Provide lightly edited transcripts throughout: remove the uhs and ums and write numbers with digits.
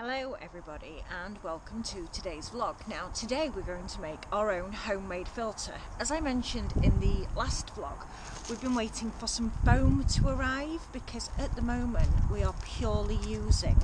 Hello everybody and welcome to today's vlog. Now today we're going to make our own homemade filter. As I mentioned in the last vlog, we've been waiting for some foam to arrive because at the moment we are purely using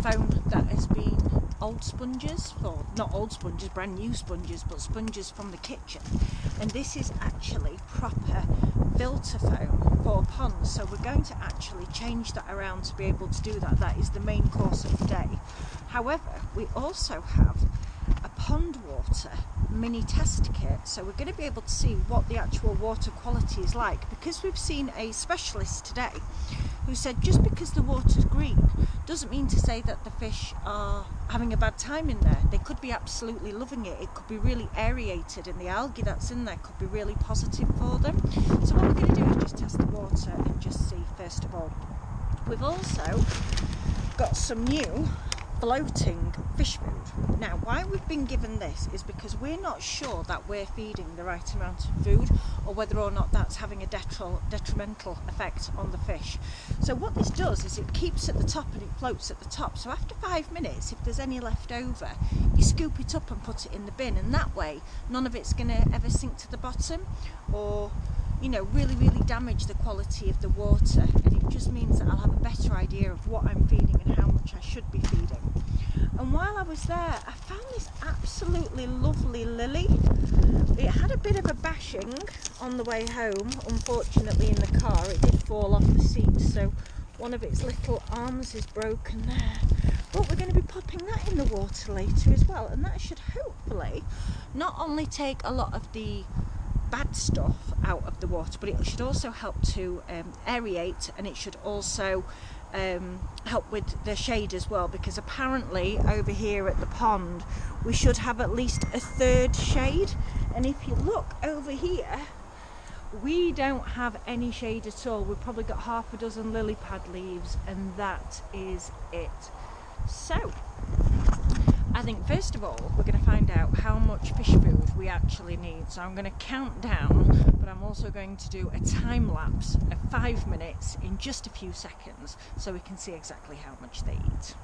foam that has been old sponges, or not old sponges, brand new sponges, but sponges from the kitchen. And this is actually proper filter foam for ponds, so we're going to actually change that around to be able to do that. That is the main course of the day. However, we also have a pond water mini test kit, so we're going to be able to see what the actual water quality is like, because we've seen a specialist today who said just because the water's green doesn't mean to say that the fish are having a bad time in there. They could be absolutely loving it. It could be really aerated and the algae that's in there could be really positive for them. So what we're going to do is just test the water and just see first of all. We've also got some new floating fish food. Now why we've been given this is because we're not sure that we're feeding the right amount of food, or whether or not that's having a detrimental effect on the fish. So what this does is it keeps at the top and it floats at the top, so after 5 minutes if there's any left over you scoop it up and put it in the bin, and that way none of it's going to ever sink to the bottom or really damage the quality of the water, and it just means that I'll have a better idea of what I'm feeding and how much I should be feeding. And while I was there I found this absolutely lovely lily. It had a bit of a bashing on the way home, unfortunately, in the car. It did fall off the seat, so one of its little arms is broken there. But we're going to be popping that in the water later as well, and that should hopefully not only take a lot of the bad stuff out of the water, but it should also help to aerate, and it should also help with the shade as well, because apparently over here at the pond we should have at least a third shade, and if you look over here we don't have any shade at all. We've probably got half a dozen lily pad leaves and that is it. So I think first of all we're going to find out how much fish food we actually need. So I'm going to count down, but I'm also going to do a time lapse of 5 minutes in just a few seconds so we can see exactly how much they eat.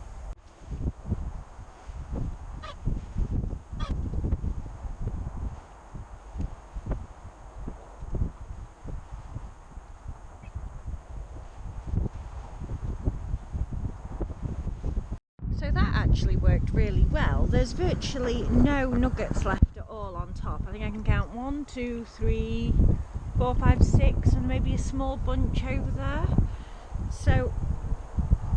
So that actually worked really well. There's virtually no nuggets left at all on top. I think I can count 1, 2, 3, 4, 5, 6 and maybe a small bunch over there. So,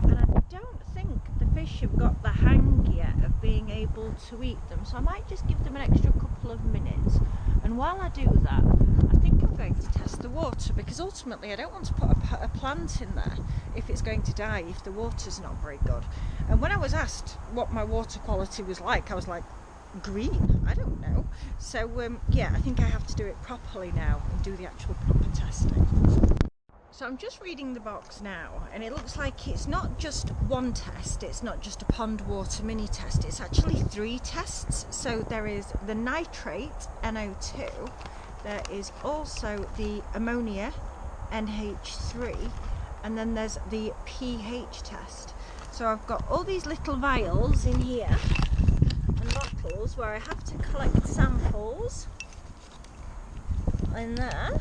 and I don't think the fish have got the hang yet of being able to eat them, so I might just give them an extra couple of minutes. And while I do that, I think I'm going to test the water, because ultimately I don't want to put a plant in there if it's going to die if the water's not very good. And when I was asked what my water quality was like, I was like, green? I don't know. So yeah, I think I have to do it properly now and do the actual proper testing. So I'm just reading the box now, and it looks like it's not just one test, it's not just a pond water mini test, it's actually 3 tests. So there is the nitrate, NO2, there is also the ammonia, NH3, and then there's the pH test. So I've got all these little vials in here and bottles where I have to collect samples in there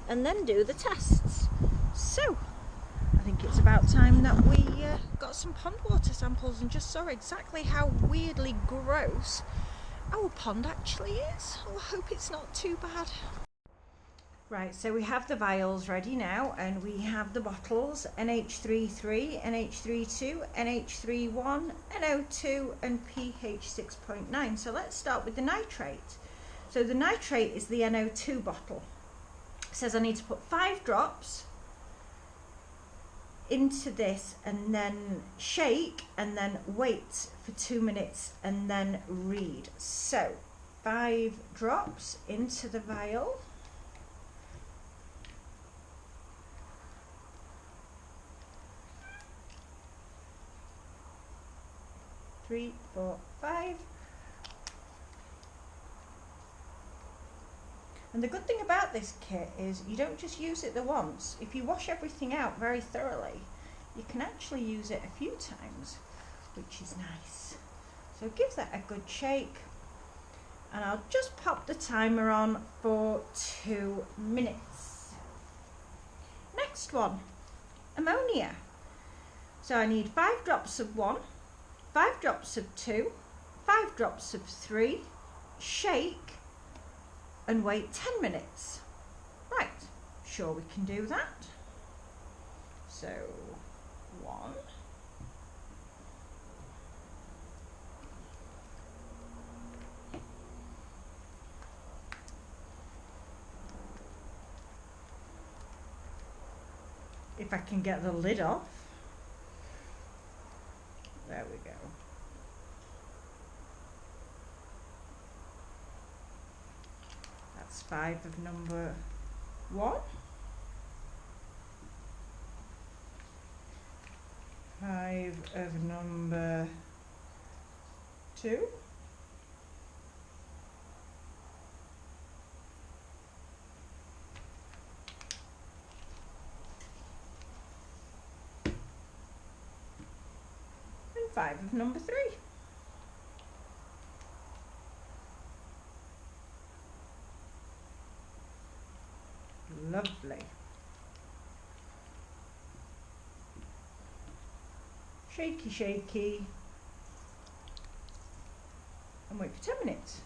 and then do the tests. So I think it's about time that we got some pond water samples and just saw exactly how weirdly gross our pond actually is. Oh, I hope it's not too bad. Right, so we have the vials ready now, and we have the bottles, NH33, NH32, NH31, NO2 and pH 6.9. So let's start with the nitrate. So the nitrate is the NO2 bottle. It says I need to put 5 drops into this and then shake and then wait for 2 minutes and then read. So 5 drops into the vial. 3, 4, 5. And the good thing about this kit is you don't just use it the once. If you wash everything out very thoroughly, you can actually use it a few times, which is nice. So give that a good shake, and I'll just pop the timer on for 2 minutes. Next one, ammonia. So I need 5 drops of 1, 5 drops of 2, 5 drops of 3, shake and wait 10 minutes. Right, sure we can do that. So 1, if I can get the lid off. There we go. That's 5 of number 1. 5 of number 2. And 5 of number 3. Lovely. Shaky, shaky, and wait for 10 minutes.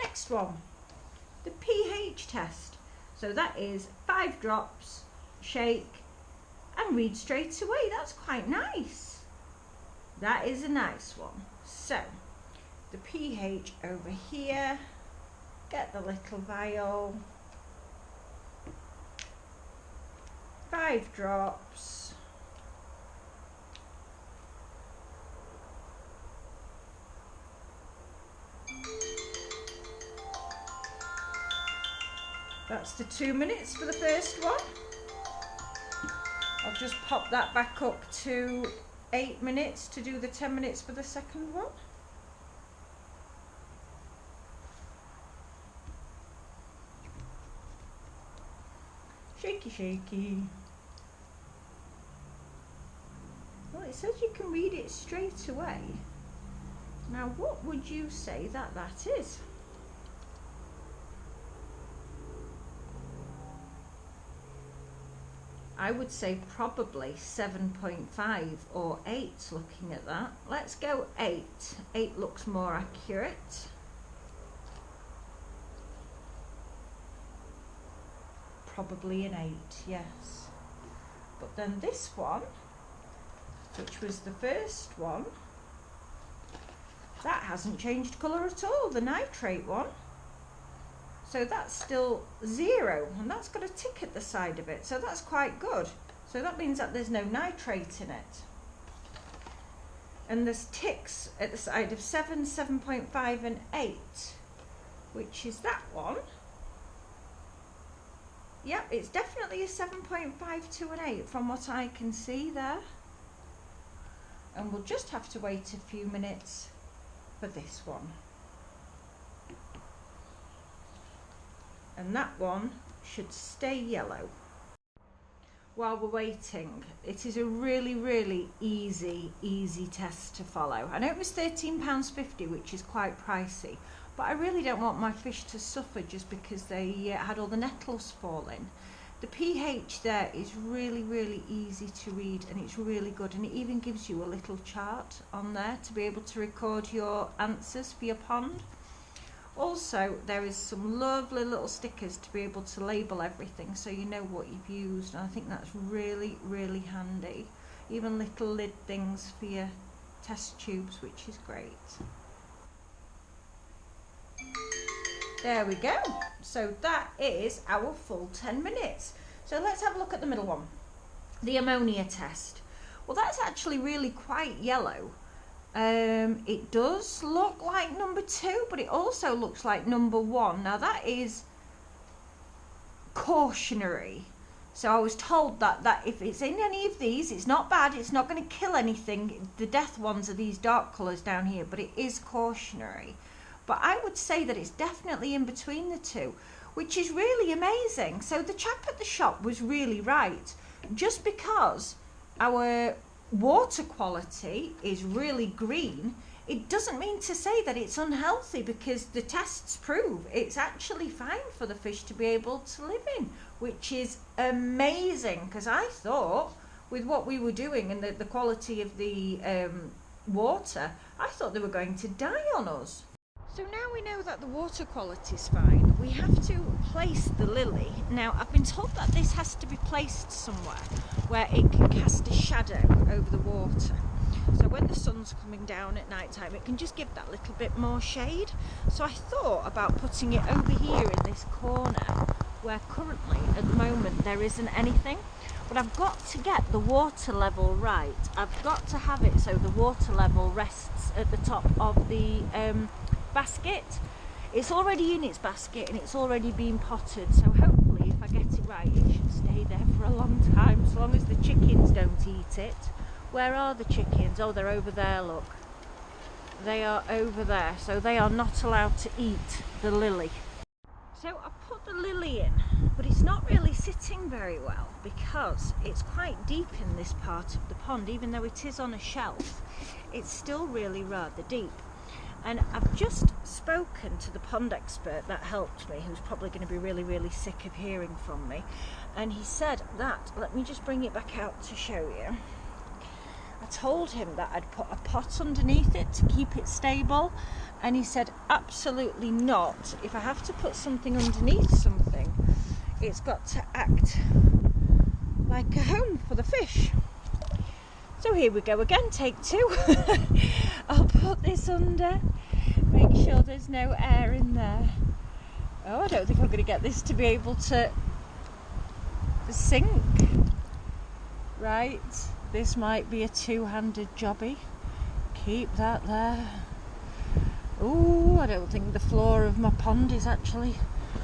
Next one, the pH test. So that is 5 drops, shake, and read straight away. That's quite nice. That is a nice one. So the pH over here, get the little vial, 5 drops, that's the 2 minutes for the first one. I'll just pop that back up to 8 minutes to do the 10 minutes for the second one. Shaky, shaky. Well, it says you can read it straight away. Now, what would you say that is? I would say probably 7.5 or 8 looking at that. Let's go 8. 8 looks more accurate. Probably an 8, yes. But then this one, which was the first one, that hasn't changed colour at all, the nitrate one. So that's still 0, and that's got a tick at the side of it, so that's quite good. So that means that there's no nitrate in it. And there's ticks at the side of 7, 7.5 and 8, which is that one. Yep, it's definitely a 7.5 to an 8 from what I can see there. And we'll just have to wait a few minutes for this one. And that one should stay yellow. While we're waiting, it is a really easy test to follow. I know it was £13.50, which is quite pricey, but I really don't want my fish to suffer just because they had all the nettles fall in. The pH there is really easy to read, and it's really good, and it even gives you a little chart on there to be able to record your answers for your pond. Also, there is some lovely little stickers to be able to label everything so you know what you've used, and I think that's really handy. Even little lid things for your test tubes, which is great. There we go. So that is our full 10 minutes. So let's have a look at the middle one, the ammonia test. Well, that's actually really quite yellow. It does look like number 2, but it also looks like number 1. Now that is cautionary. So I was told that if it's in any of these, it's not bad, it's not going to kill anything. The death ones are these dark colours down here, but it is cautionary. But I would say that it's definitely in between the two. which is really amazing. So the chap at the shop was really right. Just because our water quality is really green, it doesn't mean to say that it's unhealthy, because the tests prove it's actually fine for the fish to be able to live in, which is amazing, because I thought with what we were doing and the quality of the water, I thought they were going to die on us. So now we know that the water quality is fine, we have to place the lily. Now I've been told that this has to be placed somewhere where it can cast a shadow over the water. So when the sun's coming down at night time, it can just give that little bit more shade. So I thought about putting it over here in this corner, where currently at the moment there isn't anything. But I've got to get the water level right. I've got to have it so the water level rests at the top of the basket. It's already in its basket and it's already been potted, so hopefully if I get it right it should stay there for a long time, as long as the chickens don't eat it. Where are the chickens? Oh, they're over there, look. They are over there, so they are not allowed to eat the lily. So I put the lily in, but it's not really sitting very well because it's quite deep in this part of the pond. Even though it is on a shelf, it's still really rather deep. And I've just spoken to the pond expert that helped me, who's probably going to be really, really sick of hearing from me. And he said that, let me just bring it back out to show you. I told him that I'd put a pot underneath it to keep it stable, and he said absolutely not. If I have to put something underneath something, it's got to act like a home for the fish. So here we go again, take two. I'll put this under, make sure there's no air in there. Oh, I don't think I'm going to get this to be able to sink. Right, this might be a two-handed jobby. Keep that there. Oh, I don't think the floor of my pond is actually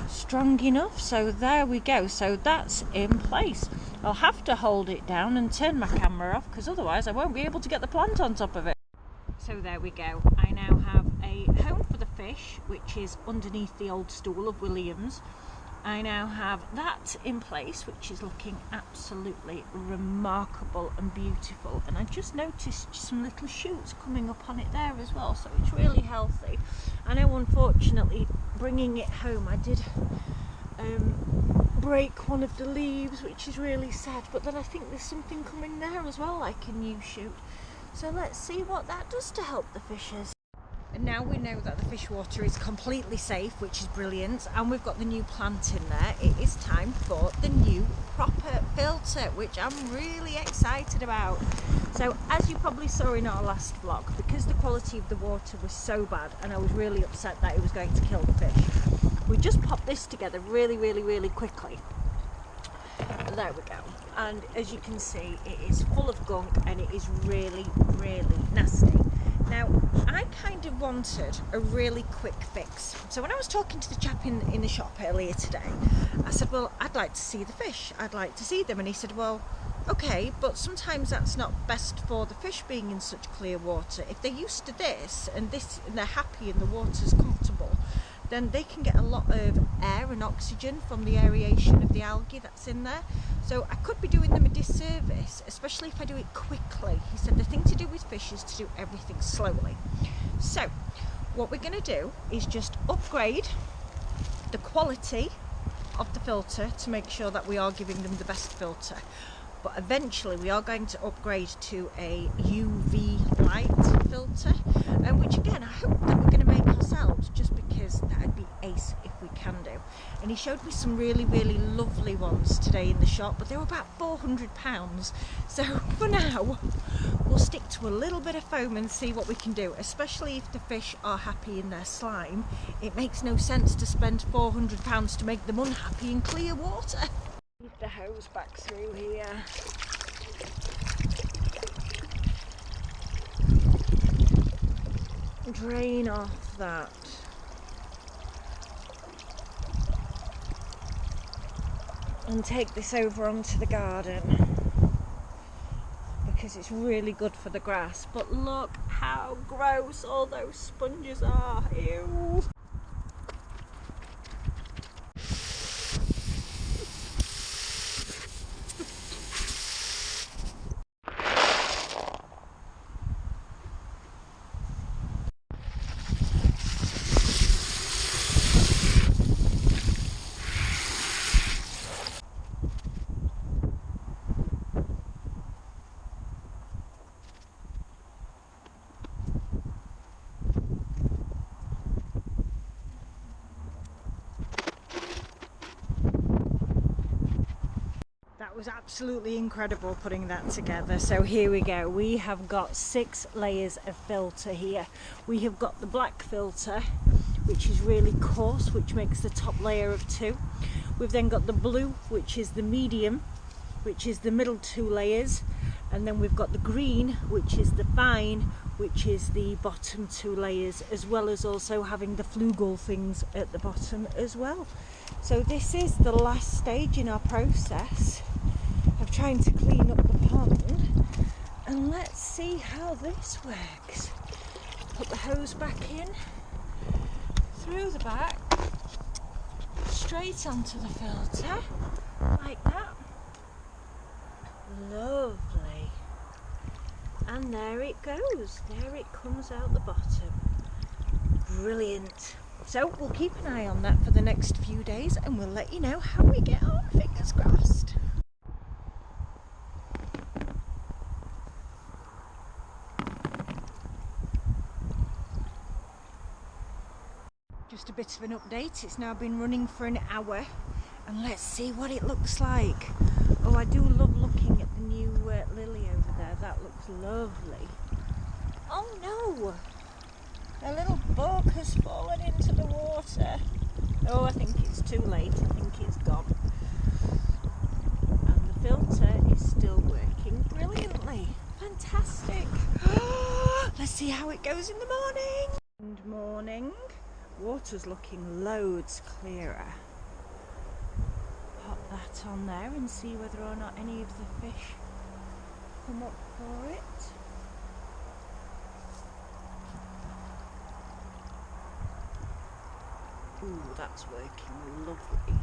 strong enough. So there we go. So that's in place. I'll have to hold it down and turn my camera off, because otherwise I won't be able to get the plant on top of it. So there we go. I now have a home for the fish, which is underneath the old stool of William's. I now have that in place, which is looking absolutely remarkable and beautiful. And I just noticed some little shoots coming up on it there as well, so it's really healthy. I know, unfortunately, bringing it home, I did break one of the leaves, which is really sad, but then I think there's something coming there as well, like a new shoot. So let's see what that does to help the fishes. And now we know that the fish water is completely safe, which is brilliant, and we've got the new plant in there. It is time for the new proper filter, which I'm really excited about. So as you probably saw in our last vlog, because the quality of the water was so bad and I was really upset that it was going to kill the fish, we just popped this together really quickly. There we go. And as you can see, it is full of gunk and it is really nasty. Now, I kind of wanted a really quick fix. So when I was talking to the chap in the shop earlier today, I said, well, I'd like to see the fish. I'd like to see them. And he said, well, okay, but sometimes that's not best for the fish being in such clear water. If they're used to this and they're happy and the water's comfortable, then they can get a lot of air and oxygen from the aeration of the algae that's in there. So I could be doing them a disservice, especially if I do it quickly. He said the thing to do with fish is to do everything slowly. So what we're going to do is just upgrade the quality of the filter to make sure that we are giving them the best filter. But eventually we are going to upgrade to a UV light filter, which again I hope that we're going to make ourselves, just because that'd be ace if we can do. And he showed me some really lovely ones today in the shop, but they were about £400. So for now we'll stick to a little bit of foam and see what we can do, especially if the fish are happy in their slime. It makes no sense to spend £400 to make them unhappy in clear water. Feed the hose back through here. Drain off that. And take this over onto the garden, because it's really good for the grass. But look how gross all those sponges are. Ew. was absolutely incredible putting that together. So here we go. We have got 6 layers of filter here. We have got the black filter, which is really coarse, which makes the top layer of 2. We've then got the blue, which is the medium, which is the middle 2 layers. And then we've got the green, which is the fine, which is the bottom 2 layers, as well as also having the flugel things at the bottom as well. So this is the last stage in our process of trying to clean up the pond, and let's see how this works. Put the hose back in, through the back, straight onto the filter, like that. Lovely. And there it goes, there it comes out the bottom. Brilliant. So we'll keep an eye on that for the next few days and we'll let you know how we get on, fingers crossed. Just a bit of an update, it's now been running for an hour and let's see what it looks like. Oh, I do love looking at the new lily over there, that looks lovely. Oh no! A little bug has fallen into the water. Oh, I think it's too late, I think it's gone. And the filter is still working brilliantly. Fantastic! Let's see how it goes in the morning. Good morning. Water's looking loads clearer. Pop that on there and see whether or not any of the fish come up for it. Ooh, that's working lovely.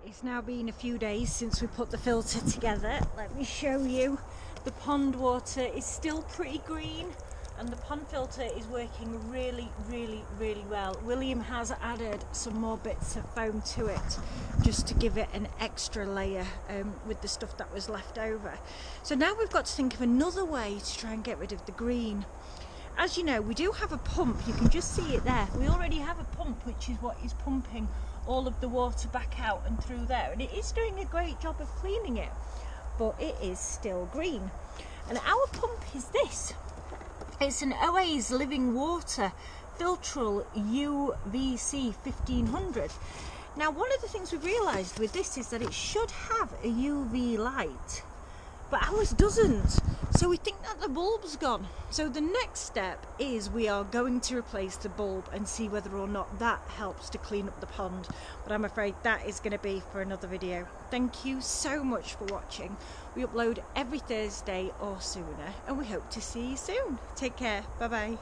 It's now been a few days since we put the filter together. Let me show you. The pond water is still pretty green and the pond filter is working really well. William has added some more bits of foam to it just to give it an extra layer with the stuff that was left over. So now we've got to think of another way to try and get rid of the green. As you know, we do have a pump, you can just see it there. We already have a pump which is what is pumping all of the water back out and through there, and it is doing a great job of cleaning it, but it is still green. And our pump is this. It's an OA's Living Water Filtral UVC 1500. Now one of the things we've realised with this is that it should have a UV light, but ours doesn't. So we think that the bulb's gone. So the next step is we are going to replace the bulb and see whether or not that helps to clean up the pond. But I'm afraid that is going to be for another video. Thank you so much for watching. We upload every Thursday or sooner and we hope to see you soon. Take care. Bye bye.